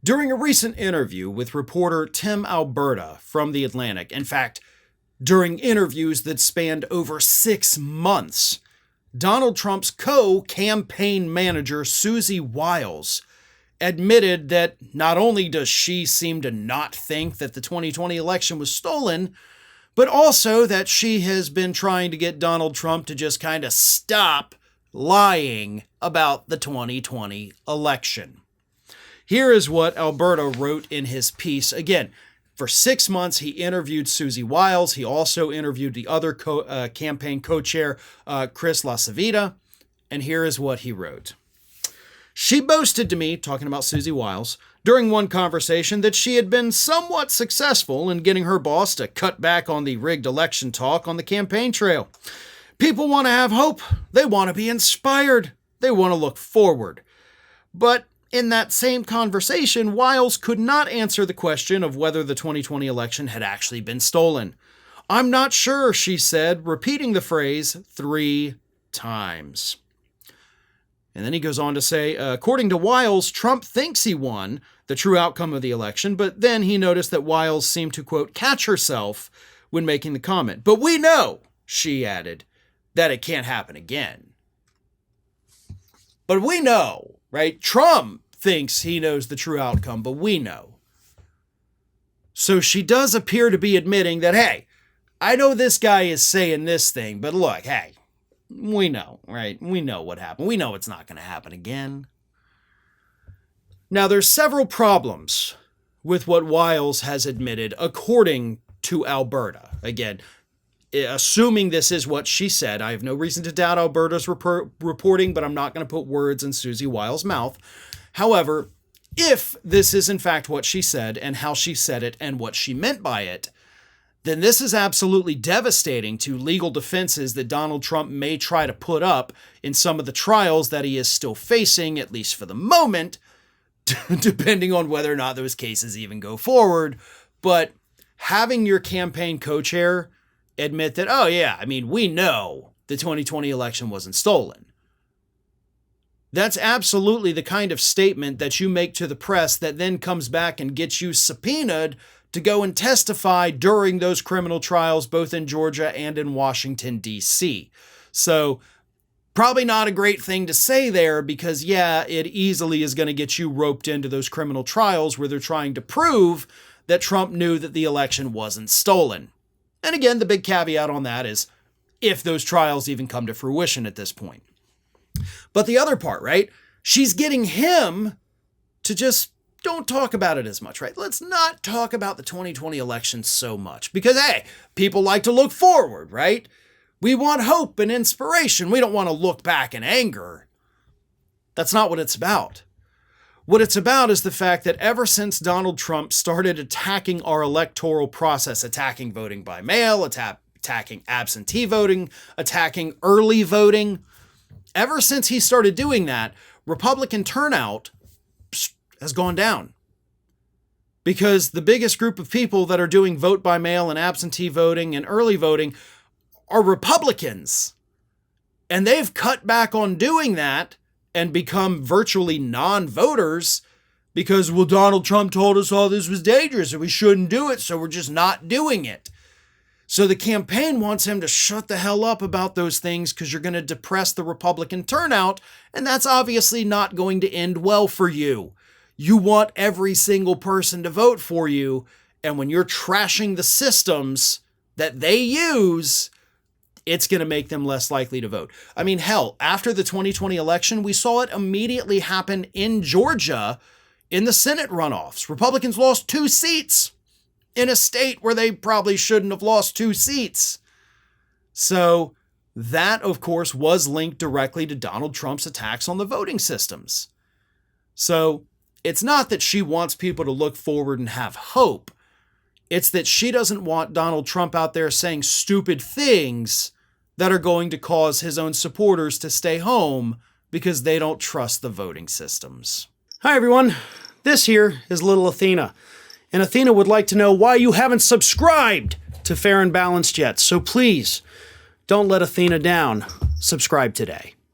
During a recent interview with reporter Tim Alberta from The Atlantic, in fact, during interviews that spanned over 6 months, Donald Trump's co-campaign manager, Susie Wiles, admitted that not only does she seem to not think that the 2020 election was stolen, but also that she has been trying to get Donald Trump to just kind of stop lying about the 2020 election. Here is what Alberto wrote in his piece. Again, for 6 months, he interviewed Susie Wiles. He also interviewed the other campaign co-chair, Chris Las Cavita. And here is what he wrote. She boasted to me, talking about Susie Wiles, during one conversation that she had been somewhat successful in getting her boss to cut back on the rigged election talk on the campaign trail. People want to have hope. They want to be inspired. They want to look forward. But in that same conversation, Wiles could not answer the question of whether the 2020 election had actually been stolen. I'm not sure, she said, repeating the phrase 3 times. And then he goes on to say, according to Wiles, Trump thinks he won the true outcome of the election, but then he noticed that Wiles seemed to, quote, catch herself when making the comment. But we know, she added, that it can't happen again. But we know, right? Trump thinks he knows the true outcome, but we know. So she does appear to be admitting that, hey, I know this guy is saying this thing, but look, hey, we know, right? We know what happened. We know it's not going to happen again. Now, there's several problems with what Wiles has admitted, according to Alberta. Again, assuming this is what she said, I have no reason to doubt Alberta's reporting, but I'm not going to put words in Susie Wiles' mouth. However, if this is in fact what she said and how she said it and what she meant by it, then this is absolutely devastating to legal defenses that Donald Trump may try to put up in some of the trials that he is still facing, at least for the moment, depending on whether or not those cases even go forward. But having your campaign co-chair admit that, oh yeah, I mean, we know the 2020 election wasn't stolen. That's absolutely the kind of statement that you make to the press that then comes back and gets you subpoenaed to go and testify during those criminal trials, both in Georgia and in Washington, D.C. So probably not a great thing to say there because, yeah, it easily is going to get you roped into those criminal trials where they're trying to prove that Trump knew that the election wasn't stolen. And again, the big caveat on that is if those trials even come to fruition at this point. But the other part, right? She's getting him to just don't talk about it as much, right? Let's not talk about the 2020 election so much because, hey, people like to look forward, right? We want hope and inspiration. We don't want to look back in anger. That's not what it's about. What it's about is the fact that ever since Donald Trump started attacking our electoral process, attacking voting by mail, attacking absentee voting, attacking early voting, ever since he started doing that, Republican turnout has gone down. Because the biggest group of people that are doing vote by mail and absentee voting and early voting are Republicans. And they've cut back on doing that and become virtually non-voters because, well, Donald Trump told us all this was dangerous and we shouldn't do it, so we're just not doing it. So the campaign wants him to shut the hell up about those things because you're going to depress the Republican turnout, and that's obviously not going to end well for you. You want every single person to vote for you, and when you're trashing the systems that they use, it's going to make them less likely to vote. I mean, hell, after the 2020 election, we saw it immediately happen in Georgia in the Senate runoffs. Republicans lost 2 seats in a state where they probably shouldn't have lost 2 seats. So that, of course, was linked directly to Donald Trump's attacks on the voting systems. So it's not that she wants people to look forward and have hope. It's that she doesn't want Donald Trump out there saying stupid things that are going to cause his own supporters to stay home because they don't trust the voting systems. Hi, everyone. This here is little Athena. And Athena would like to know why you haven't subscribed to Fair and Balanced yet. So please, don't let Athena down. Subscribe today.